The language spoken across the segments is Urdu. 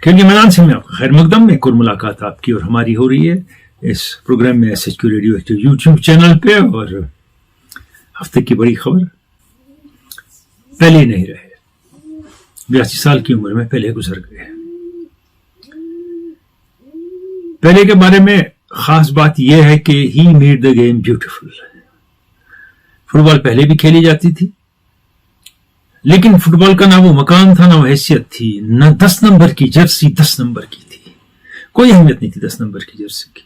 کھیل کے میدان سے میں آپ کا خیر مقدم میں ایک اور ملاقات آپ کی اور ہماری ہو رہی ہے اس پروگرام میں SHQ radio active YouTube channel پہ. اور ہفتے کی بڑی خبر، پہلے نہیں رہے، 82 سال کی عمر میں پہلے گزر گئے. پہلے کے بارے میں خاص بات یہ ہے کہ he made the game beautiful. Football پہلے بھی کھیلی جاتی تھی، لیکن فٹ بال کا نہ وہ مقام تھا، نہ وہ حیثیت تھی، نہ 10 نمبر کی جرسی 10 نمبر کی تھی. کوئی اہمیت نہیں تھی 10 نمبر کی جرسی کی.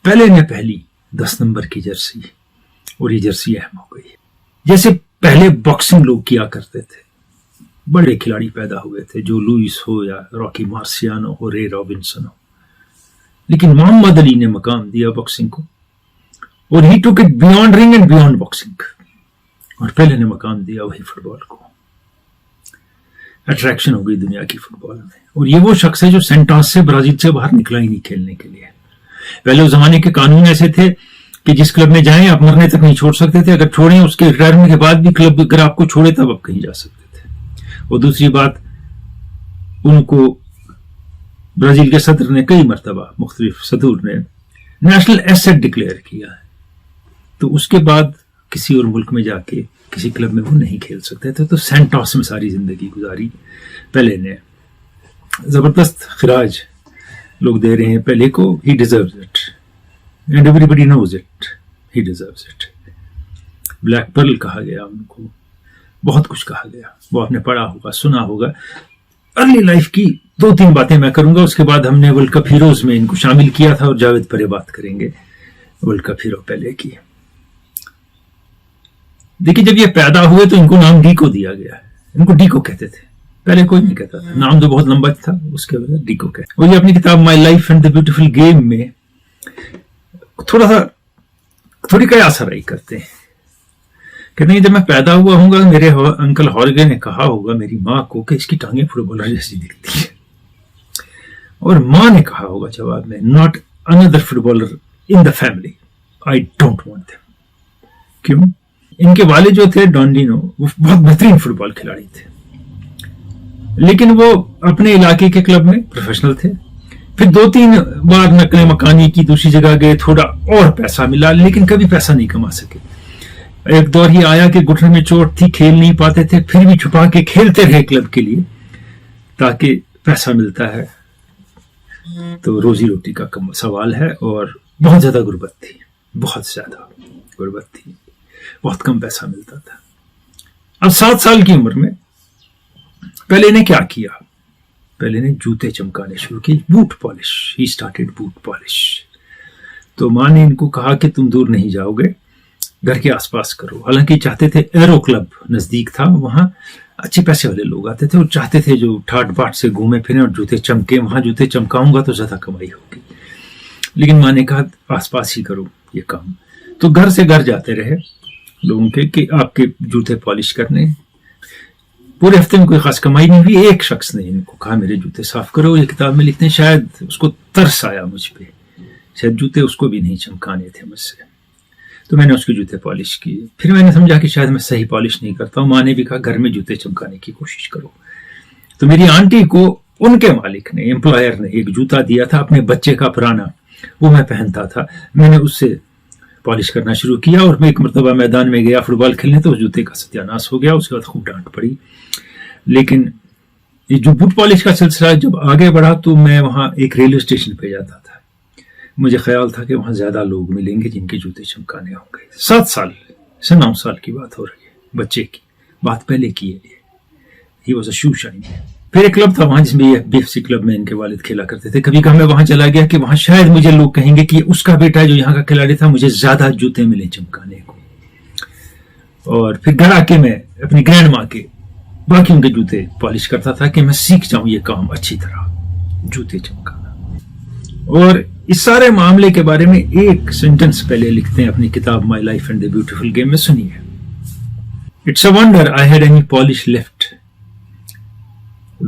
پہلے نے پہلی 10 نمبر کی جرسی، اور یہ جرسی اہم ہو گئی. جیسے پہلے باکسنگ لوگ کیا کرتے تھے، بڑے کھلاڑی پیدا ہوئے تھے، جو لوئس ہو یا راکی مارسیانو ہو، رے رابنسن ہو، لیکن محمد علی نے مقام دیا باکسنگ کو، اور ہی took it beyond ring and beyond boxing. اور پہلے نے مقام دیا وہی فٹ بال کو. اٹریکشن ہو گئی دنیا کی فٹ بال میں. اور یہ وہ شخص ہے جو سینٹاس سے برازیل سے باہر نکلا ہی نہیں کھیلنے کے لیے. پہلے اس زمانے کے قانون ایسے تھے کہ جس کلب میں جائیں آپ مرنے تک نہیں چھوڑ سکتے تھے. اگر چھوڑیں اس کے ریٹائرمنٹ کے بعد بھی کلب اگر آپ کو چھوڑے تب آپ کہیں جا سکتے تھے. اور دوسری بات، ان کو برازیل کے صدر نے کئی مرتبہ، مختلف صدور نے نیشنل ایسٹ ڈکلیئر کیا ہے. تو اس کے بعد کسی اور ملک میں جا کے کسی کلب میں وہ نہیں کھیل سکتے تھے. تو سینٹاس میں ساری زندگی گزاری پہلے نے. زبردست خراج لوگ دے رہے ہیں پہلے کو. He deserves it and everybody knows it. He deserves it. Black Pearl کہا گیا ان کو، بہت کچھ کہا گیا. وہ آپ نے پڑھا ہوگا، سنا ہوگا. ارلی لائف کی 2-3 باتیں میں کروں گا، اس کے بعد ہم نے ورلڈ کپ ہیروز میں ان کو شامل کیا تھا، اور جاوید پرے بات کریں گے ورلڈ کپ ہیرو پہلے کی. دیکھیے، جب یہ پیدا ہوئے تو ان کو نام ڈیکو دیا گیا. ان کو ڈیکو کہتے تھے، پہلے کوئی نہیں کہتا تھا. نام تو بہت لمبا تھا، اس کے وجہ ڈیکو کہتے. اور یہ اپنی کتاب my life and the beautiful game میں تھوڑی قیاس آرائی کرتے ہیں. کہتے ہیں جب میں پیدا ہوا ہوں گا، میرے انکل ہارگے نے کہا ہوگا میری ماں کو کہ اس کی ٹانگیں فٹ بالر جیسی دکھتی ہے، اور ماں نے کہا ہوگا جواب میں، not another footballer in the family, I don't want them. کیوں؟ ان کے والد جو تھے ڈونڈینو، وہ بہت بہترین فٹ بال کھلاڑی تھے، لیکن وہ اپنے علاقے کے کلب میں پروفیشنل تھے. پھر 2-3 بار نقل مکانی کی، دوسری جگہ گئے، تھوڑا اور پیسہ ملا، لیکن کبھی پیسہ نہیں کما سکے. ایک دور ہی آیا کہ گھٹنے میں چوٹ تھی، کھیل نہیں پاتے تھے، پھر بھی چھپا کے کھیلتے رہے کلب کے لیے تاکہ پیسہ ملتا ہے. تو روزی روٹی کا کم سوال ہے، اور بہت زیادہ غربت تھی، بہت زیادہ غربت تھی، بہت کم پیسہ ملتا تھا. اب 7 سال کی عمر میں پہلے نے کیا کیا؟ پہلے نے جوتے چمکانے شروع کی. Boot polish. He started boot polish. تو ماں نے ان کو کہا کہ تم دور نہیں جاؤ گے، گھر کے آس پاس کرو. حالانکہ چاہتے تھے، ایرو کلب نزدیک تھا، وہاں اچھے پیسے والے لوگ آتے تھے، اور چاہتے تھے جو ٹھاٹ باٹ سے گھومے پھریں اور جوتے چمکے. وہاں جوتے چمکاؤں گا تو زیادہ کمائی ہوگی. لیکن ماں نے کہا آس پاس ہی کرو یہ کام. تو گھر سے گھر جاتے رہے لوگوں کے کہ آپ کے جوتے پالش کرنے. پورے ہفتے میں کوئی خاص کمائی نہیں ہوئی. ایک شخص نے ان کو کہا میرے جوتے صاف کرو. یہ کتاب میں لکھتے ہیں شاید اس کو ترس آیا مجھ پہ، شاید جوتے اس کو بھی نہیں چمکانے تھے مجھ سے. تو میں نے اس کے جوتے پالش کیے. پھر میں نے سمجھا کہ شاید میں صحیح پالش نہیں کرتا ہوں. ماں نے بھی کہا گھر میں جوتے چمکانے کی کوشش کرو. تو میری آنٹی کو ان کے مالک نے، امپلائر نے، ایک جوتا دیا تھا اپنے بچے کا پرانا، وہ میں پہنتا تھا. میں نے اس سے پالش کرنا شروع کیا، اور میں ایک مرتبہ میدان میں گیا فٹ بال کھیلنے، تو اس جوتے کا ستیاناش ہو گیا. اس کے بعد خوب ڈانٹ پڑی. لیکن یہ جو بوٹ پالش کا سلسلہ جب آگے بڑھا تو میں وہاں ایک ریلوے اسٹیشن پہ جاتا تھا. مجھے خیال تھا کہ وہاں زیادہ لوگ ملیں گے جن کے جوتے چمکانے ہوں گے. 7 سال سے 9 سال کی بات ہو رہی ہے، بچے کی بات پہلے کی ہے. He was a show shine. پھر ایک کلب تھا وہاں جس میں یہ BFC کلب میں ان کے والد کھیلا کرتے تھے. کبھی کبھی میں وہاں چلا گیا کہ وہاں شاید مجھے لوگ کہیں گے کہ اس کا بیٹا ہے جو یہاں کا کھلاڑی تھا، مجھے زیادہ جوتے ملے چمکانے کو. اور پھر گھر آ کے میں اپنی گرینڈ ماں کے باقیوں کے جوتے پالش کرتا تھا کہ میں سیکھ جاؤں یہ کام اچھی طرح، جوتے چمکانا. اور اس سارے معاملے کے بارے میں ایک سینٹنس پہلے لکھتے ہیں اپنی کتاب my life and the beautiful game میں. سنیے. It's a wonder I had any polish left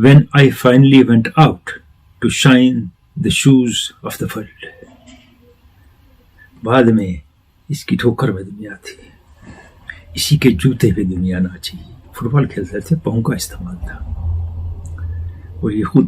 when I finally went out to shine the shoes of the world. بعد میں اس کی ٹھوکر میں دنیا تھی، اسی کے جوتے پہ دنیا ناچی. فٹ بال کھیلتے تھے، پاؤں کا استعمال تھا، اور یہ خود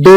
2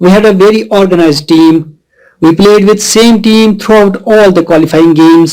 We had a very organized team. We played with same team throughout all the qualifying games.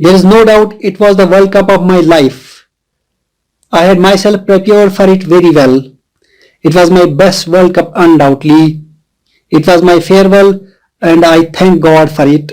There is no doubt it was the World Cup of my life. I had myself prepared for it very well. It was my best World Cup undoubtedly. It was my farewell and I thank God for it.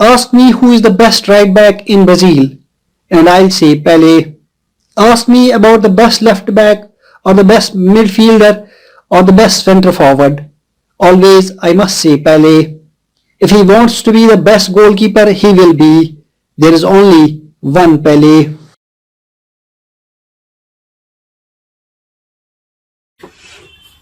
Ask me who is the best right back in Brazil and I'll say Pele. Ask me about the best left back or the best midfielder or the best centre forward. Always I must say Pele. If he wants to be the best goalkeeper, he will be. There is only one Pele.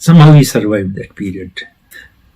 somehow he survived that period।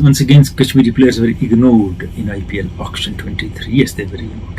once again Kashmiri players were ignored in IPL auction 23. Yes, they were ignored.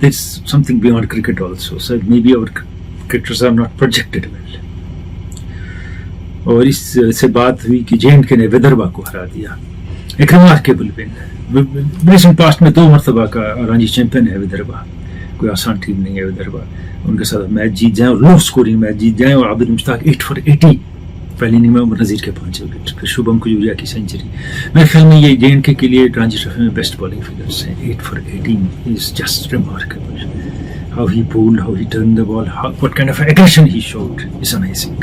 There's something beyond cricket also. So maybe our cricketers are not projected well. اور اس سے بات ہوئی کہ J&K نے ودربا کو ہرا دیا. ایک ریمارکیبل ون. ریسنٹ پاسٹ میں 2 مرتبہ کا رانجی چیمپئن ہے ودربا. کوئی آسان ٹیم نہیں ہے ودربا. ان کے ساتھ میچ جیت جائیں اور لو اسکورنگ میچ جیت جائیں. اور عابد مشتاق 8 for 80 پہلی اننگ میں عمر نذیر کے 5 وکٹ, پھر شبھم کجوریا کی سینچری. میرے خیال میں یہ J&K کے لیے رانجی ٹرافی میں بیسٹ بالنگ فگرز ہیں. 8 for 80 is just remarkable. How he bowled, how he turned the ball, what kind of aggression he showed is amazing.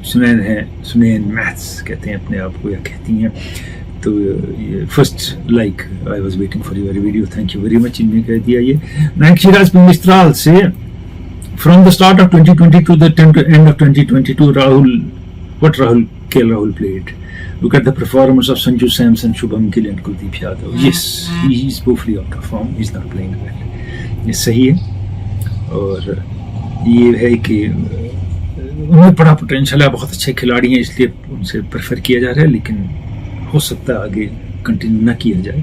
Sanin ہیں, سنین میتھس کہتے ہیں اپنے آپ کو یا کہتی ہیں. تو first like I was waiting for your video, thank you very much. ان میں کہہ دیا یہ نائک شیراز بن مسترال سے from the start of 2020 to the end of 2022 Rahul played. Look at the performance of Sanju Samson, Shubham Gill and Kuldeep Yadav. Yes, he is woefully out of form. He is not playing well. یہ صحیح ہے. اور یہ ہے کہ ان میں بڑا پوٹینشیل ہے, بہت اچھے کھلاڑی ہیں, اس لیے ان سے پریفر کیا جا رہا ہے. لیکن ہو سکتا ہے آگے کنٹینیو نہ کیا جائے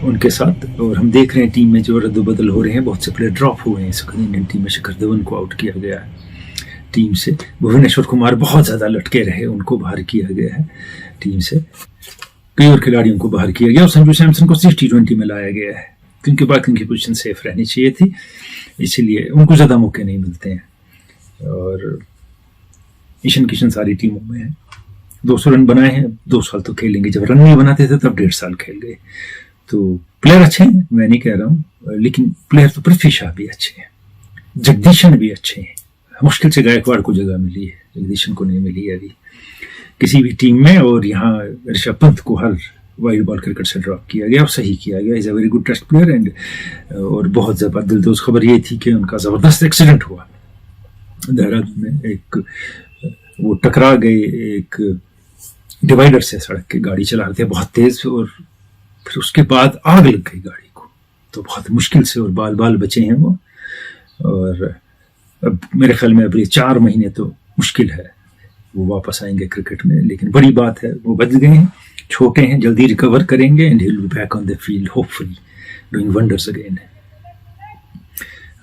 ان کے ساتھ. اور ہم دیکھ رہے ہیں ٹیم میں جو رد و بدل ہو رہے ہیں, بہت سے پلیئر ڈراپ ہوئے ہیں. اس وقت انڈین ٹیم میں شکھر دھون کو آؤٹ کیا گیا ہے ٹیم سے. بھونیشور کمار بہت زیادہ لٹکے رہے, ان کو باہر کیا گیا ہے ٹیم سے. کئی اور کھلاڑیوں کو باہر کیا گیا, اور سنجو سیمسن کو صرف T20 میں لایا گیا ہے کیونکہ باقی کی پوزیشن سیف رہنی چاہیے تھی, اسی لیے ان کو زیادہ موقع نہیں ملتے ہیں. اور ایشن کشن ساری ٹیموں میں ہیں. 200 رن بنائے ہیں, 2 سال تو کھیلیں گے. جب رن نہیں بناتے تھے تب 1.5 سال کھیل گئے. تو پلیئر اچھے ہیں, میں نہیں کہہ رہا ہوں, لیکن پلیئر تو پرتھوی شاہ بھی اچھے ہیں, جگدیشن بھی اچھے ہیں. مشکل سے گائیکواڑ کو جگہ ملی ہے, جگدیشن کو نہیں ملی ہے ابھی کسی بھی ٹیم میں. اور یہاں رشبھ پنت کو ہر وائڈ بال کرکٹ سے ڈراپ کیا گیا اور صحیح کیا گیا. Is a very good test player. And اور بہت زبردست دلدوز خبر یہ تھی کہ ان کا زبردست ایکسیڈنٹ ہوا دہرادون میں. ایک وہ ٹکرا گئے ایک ڈیوائڈر سے, سڑک کے گاڑی چلا رہے تھے بہت تیز, اور پھر اس کے بعد آگ لگ گئی گاڑی کو. تو بہت مشکل سے اور بال بچے ہیں وہ. اور اب میرے خیال میں اب یہ 4 مہینے تو مشکل ہے وہ واپس آئیں گے کرکٹ میں. لیکن بڑی بات ہے وہ بچ گئے ہیں, چھوٹے ہیں, جلدی ریکور کریں گے. And he will be back on the field hopefully doing wonders again.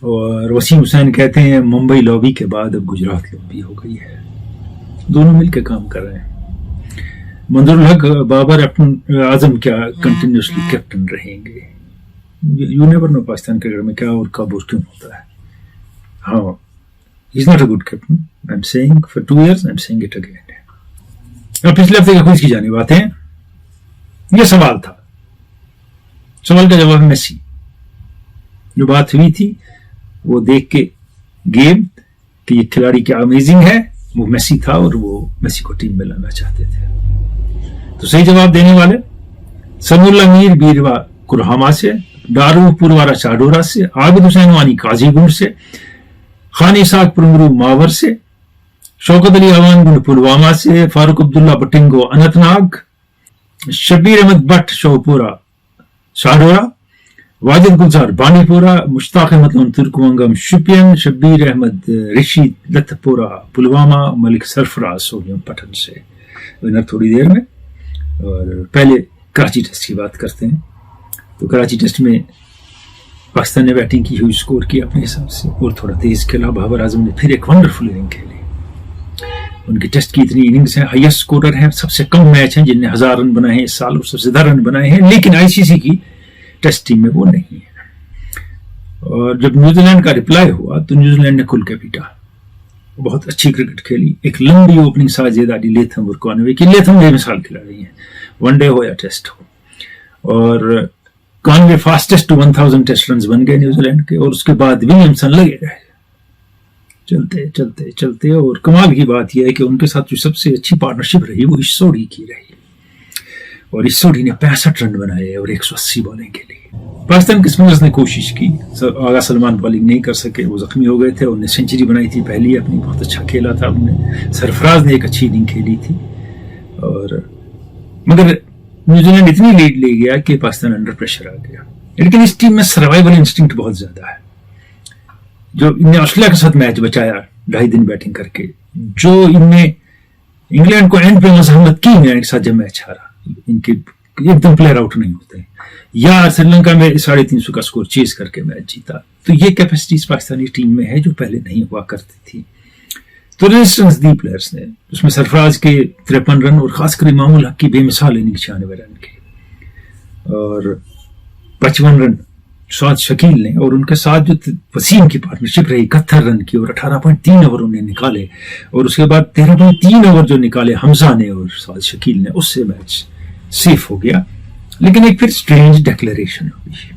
اور وسیم حسین کہتے ہیں ممبئی لابی کے بعد اب گجرات لابی ہو گئی ہے, دونوں مل کے کام کر رہے ہیں. منظور الحق بابر اعظم کیا کنٹینیوسلی کیپٹن رہیں گے؟ You never know Pakistan cricket میں کیا اور کب اور کیوں ہوتا ہے. ہاں, he is not a good captain. I am seeing for 2 years, I am seeing it again. اور پچھلے ہفتے کے کوئز کی جانب آتے ہیں. یہ سوال تھا, سوال کا جواب میسی. جو بات ہوئی تھی وہ دیکھ کے گیم کہ یہ کھلاڑی کیا امیزنگ ہے, وہ میسی تھا اور وہ میسی کو ٹیم میں لانا چاہتے تھے. تو صحیح جواب دینے والے سمی اللہ میر بیروا کرہامہ سے, دارو پوروارا چاڈورا سے, عابد حسین وانی قاضی گنڈ سے, خان اسحاق پرمرو ماور سے, شوکت علی اوان گنڈ پلوامہ سے, فاروق عبداللہ بٹنگو اننت ناگ, شبیر احمد بٹ شوپورا چاڈورا, واجد گلزار بانی پورا, مشتاق احمد لون ترکمنگم شپین, شبیر احمد رشید لت پورا پلوامہ, ملک سرفراز سولیم پٹن سے. ونر تھوڑی دیر میں. اور پہلے کراچی ٹیسٹ کی بات کرتے ہیں. تو کراچی ٹیسٹ میں پاکستان نے بیٹنگ کی ہوئی, اسکور کیا اپنے حساب سے اور تھوڑا تیز کھیلا. بابر اعظم نے پھر ایک ونڈرفل اننگ کھیلی. ان کی ٹیسٹ کی اتنی اننگز ہیں, ہائیسٹ اسکورر ہیں, سب سے کم میچ ہیں جن نے 1000 رن بنائے ہیں اس سال, اور سب سے زیادہ رن بنائے ہیں. لیکن آئی سی سی کی ٹیسٹ ٹیم میں وہ نہیں ہے. اور جب نیوزی لینڈ کا رپلائی ہوا تو نیوزی لینڈ نے کھل کے پیٹا, بہت اچھی کرکٹ کھیلی. ایک لمبی اوپننگ ساجد علی لیتھم اور کانوے کی. لیتھم بے مثال کھلاڑی ہیں, ون ڈے ہو یا ٹیسٹ ہو. اور Conway fastest to 1000 test runs بن گئے نیوزی لینڈ کے. اور اس کے بعد ولیمسن لگے رہے چلتے چلتے چلتے. اور کمال کی بات یہ ہے کہ ان کے ساتھ جو سب سے اچھی پارٹنرشپ رہی وہ ایشوری کی رہی, اور ایشوری نے 65 رن بنائے اور 180 بالنگ کے لیے. پاکستان کے اسپنرز نے کوشش کی, آغا سلمان بالنگ نہیں کر سکے, وہ زخمی ہو گئے تھے. انہوں نے سینچری بنائی تھی پہلی اپنی, بہت اچھا کھیلا تھا انہوں نے. سرفراز نے ایک اچھی اننگ کھیلی تھی. اور مگر نیوزی لینڈ اتنی لیڈ لے گیا کہ پاکستان انڈر پریشر آ گیا. لیکن اس ٹیم میں سروائیول انسٹنکٹ بہت زیادہ ہے. جو ان نے آسٹریلیا کے ساتھ میچ بچایا 2.5 دن بیٹنگ کر کے, جو ان نے انگلینڈ کو اینڈ پہ مزاحمت کی انگلینڈ کے ساتھ جب میچ ہارا, ان کے ایک دم پلیئر آؤٹ نہیں ہوتے ہیں, یا سری لنکا میں 350 کا سکور چیز کر کے میچ جیتا. تو یہ کیپیسٹیز پاکستانی ٹیم میں ہے جو پہلے نہیں ہوا کرتی تھی. تو ریزسٹنس دی پلیئرز نے، اس میں سرفراز کے 53 رن اور خاص کر امام الحق کی بے مثال اننگ 96 رن کی، اور 55 رن سعد شکیل نے، اور ان کے ساتھ جو وسیم کی پارٹنرشپ رہی 71 رن کی، اور 18.3 اوور انہیں نکالے، اور اس کے بعد 13.3 اوور جو نکالے حمزہ نے اور سعد شکیل نے، اس سے میچ سیف ہو گیا. لیکن ایک پھر سٹرینج ڈیکلیریشن ہوئی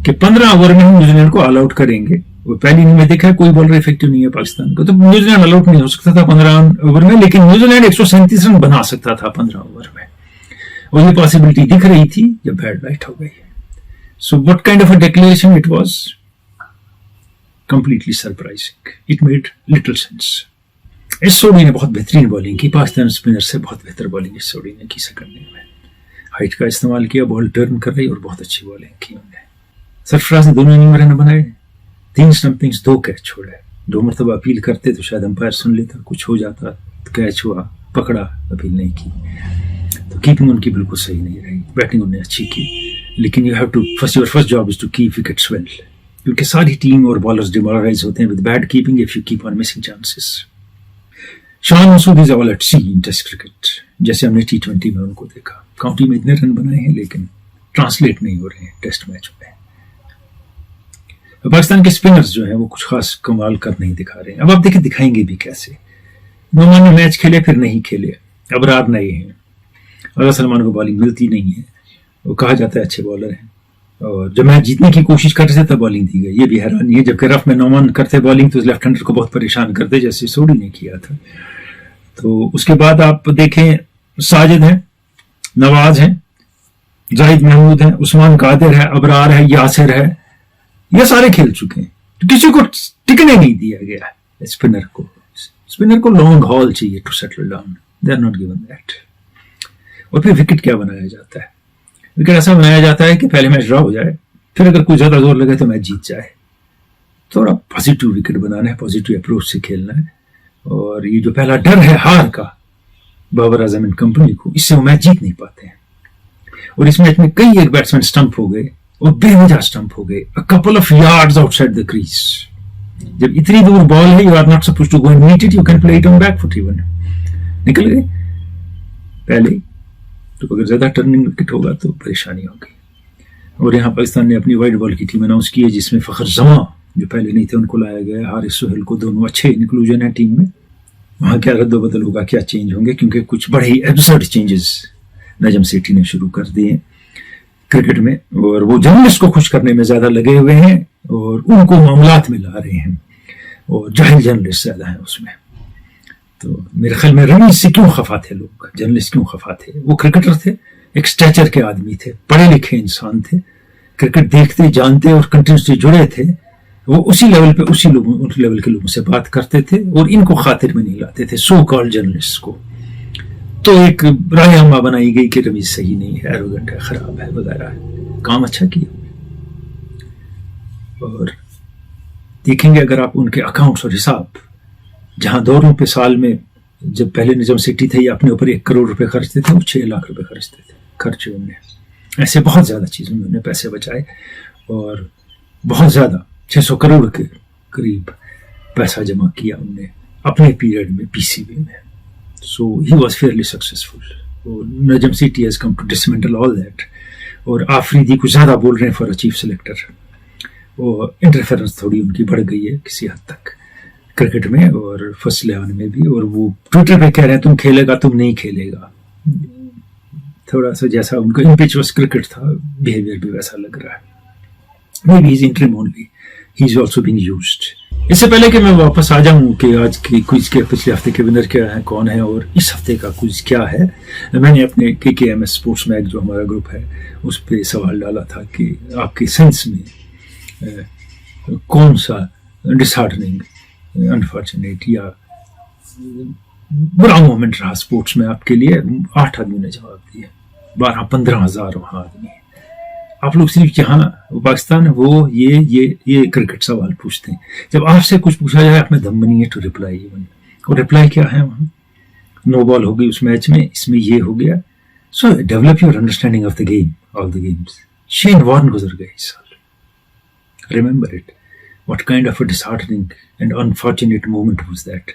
کہ 15 اوور میں ہم نیوزی لینڈ کو آل آؤٹ کریں گے. وہ پہلی اننگ میں دیکھا کوئی بالر افیکٹو نہیں ہے پاکستان کو، تو نیوزی لینڈ آل آؤٹ نہیں ہو سکتا تھا 15 اوور میں، لیکن نیوزی لینڈ 137 رن بنا سکتا تھا 15 اوور میں، اور یہ پاسبلٹی دکھ رہی تھی جب بیڈ لائٹ ہو گئی. So what kind of a declaration it was completely surprising. It made little sense. اس سوڈی نے بہت بہترین بالنگ کی، پاکستان اسپنر سے بہت بہتر بالنگ اس سوڈی نے کی سیکنڈ اننگ میں. ہائٹ کا استعمال کیا، بال ٹرن کر رہی اور بہت اچھی بالنگ کی انہوں نے. سرفراز نے دونوں اننگ میں رن بنائے، 3 اسٹمپنگز 2 کیچ چھوڑے. 2 مرتبہ اپیل کرتے تو شاید امپائر سن لیتا، کچھ ہو جاتا، کیچ ہوا، پکڑا، اپیل نہیں کی. تو کیپنگ ان کی بالکل صحیح نہیں رہی. بیٹنگ انہوں نے اچھی کی، لیکن you have to your first job is to keep wickets well, کیونکہ ساری ٹیم اور بالرز ڈیمورلائز ہوتے ہیں with bad keeping if you keep on missing chances. Shan Masood is all at sea in test cricket, جیسے ہم نے T20 میں ان کو دیکھا. کاؤنٹی میں اتنے رن بنائے ہیں لیکن ٹرانسلیٹ نہیں ہو رہے ہیں ٹیسٹ میچ میں. پاکستان کے اسپنرز جو ہیں وہ کچھ خاص کمال کر نہیں دکھا رہے ہیں. اب آپ دیکھیں دکھائیں گے بھی کیسے. نعمان نے میچ کھیلے پھر نہیں کھیلے، ابرار نئے ہیں، اگر سلمان کو بالنگ ملتی نہیں ہے، وہ کہا جاتا ہے اچھے بالر ہیں، اور جب میچ جیتنے کی کوشش کرتے تھے تب بالنگ دی گئی. یہ بھی حیرانی ہے، جبکہ رف میں نعمان کرتے بالنگ تو لیفٹ ہینڈر کو بہت پریشان کرتے جیسے سوڈی نے کیا تھا. تو اس کے بعد آپ دیکھیں ساجد ہیں، نواز ہیں، زاہد محمود ہیں، عثمان قادر ہے، ابرار ہے، یاسر ہے، یہ سارے کھیل چکے ہیں. تو کسی کو ٹکنے نہیں دیا گیا ہے. اسپنر کو لانگ ہال چاہیے to settle down, they are not given that. اور پھر وکٹ کیا بنایا جاتا ہے؟ وکٹ ایسا بنایا جاتا ہے کہ پہلے میچ ڈرا ہو جائے، پھر اگر کوئی زیادہ زور لگے تو میچ جیت جائے. تھوڑا پازیٹیو وکٹ بنانا ہے، پازیٹیو اپروچ سے کھیلنا ہے. اور یہ جو پہلا ڈر ہے ہار کا بابر اعظم اینڈ کمپنی کو، اس سے وہ میچ جیت نہیں پاتے ہیں. اور اس میچ میں کئی ایک بیٹسمین اسٹمپ ہو گئے اور بے وجہ اسٹمپ ہو گئے، couple of yards outside the crease. جب اتنی دور بال ہے، you are not supposed to go and meet it, you can play it on back foot even. نکل گئے پہلے. تو اگر زیادہ ٹرننگ وکٹ ہوگا تو پریشانی ہوگی. اور یہاں پاکستان نے اپنی وائٹ بال کی ٹیم اناؤنس کی ہے، جس میں فخر زمان جو پہلے نہیں تھے ان کو لایا گیا، حارث سہیل کو، دونوں اچھے انکلوژن ہے ٹیم میں. وہاں کیا رد و بدل ہوگا، کیا چینج ہوں گے، کیونکہ کچھ بڑے ہی ایبسرڈ چینجز نجم سیٹھی نے شروع کر دیے ہیں کرکٹ میں، اور وہ جرنلسٹ کو خوش کرنے میں زیادہ لگے ہوئے ہیں اور ان کو معاملات میں لا رہے ہیں، اور جاہل جرنلسٹ زیادہ ہیں اس میں. تو میرے خیال میں رمیز سے کیوں خفا تھے لوگ، جرنلسٹ کیوں خفا تھے؟ وہ کرکٹر تھے، ایک سٹیچر کے آدمی تھے، پڑھے لکھے انسان تھے، کرکٹ دیکھتے جانتے اور کنٹینیوسلی جڑے تھے. وہ اسی لیول پہ اسی لیول کے لوگوں سے بات کرتے تھے اور ان کو خاطر میں نہیں لاتے تھے، سو کال جرنلسٹ کو. تو ایک رائے عامہ بنائی گئی کہ رمیز صحیح نہیں ہے، ایروگنٹ ہے، خراب ہے وغیرہ ہے. کام اچھا کیا. اور دیکھیں گے اگر آپ ان کے اکاؤنٹس اور حساب، جہاں 2 روپے سال میں، جب پہلے نظام سٹی تھے، یہ اپنے اوپر 1 کروڑ روپے خرچتے تھے، وہ 6 لاکھ روپے خرچتے تھے، خرچے انہوں نے. ایسے بہت زیادہ چیزوں میں انہوں نے پیسے بچائے، اور بہت زیادہ 600 کروڑ کے قریب پیسہ جمع کیا انہوں نے اپنے پیریڈ میں پی سی بی میں. So he was fairly successful. Najam Sethi has come to dismantle all that. اور آفریدی کچھ زیادہ بول رہے ہیں فار چیف سلیکٹر، اور انٹرفیرنس تھوڑی ان کی بڑھ گئی ہے کسی حد تک کرکٹ میں اور فرسٹ 11 میں بھی. اور وہ ٹویٹر پہ کہہ رہے ہیں تم کھیلے گا، تم نہیں کھیلے گا. تھوڑا سا جیسا ان کا امپیچوس کرکٹ تھا، بیہیویئر بھی ویسا لگ رہا ہے. Maybe he's interim only. He's also being used. اس سے پہلے کہ میں واپس آ جاؤں کہ آج کی کوئز کے پچھلے ہفتے کے ونر کیا ہے، کون ہے، اور اس ہفتے کا کوئز کیا ہے، میں نے اپنے KKMS اسپورٹس میگ جو ہمارا گروپ ہے اس پہ سوال ڈالا تھا کہ آپ کے سینس میں کون سا ڈسہارٹننگ، انفارچونیٹ یا برا مومنٹ رہا اسپورٹس میں آپ کے لیے. 8 آدمی نے جواب دیا، 12-15 ہزار وہاں آدمی. آپ لوگ صرف یہاں پاکستان وہ یہ کرکٹ سوال پوچھتے ہیں. جب آپ سے کچھ پوچھا جائے آپ میں دم بنی ہے ٹو ریپلائی. اور ریپلائی کیا ہے وہاں؟ 9 بال ہو گئی اس میچ میں، اس میں یہ ہو گیا. So develop your understanding of the game, all the games. Shane Warne گزر گئے اس سال، remember it. What kind of a disheartening and unfortunate moment was that?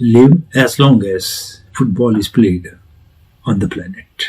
live as long as football is played on the planet.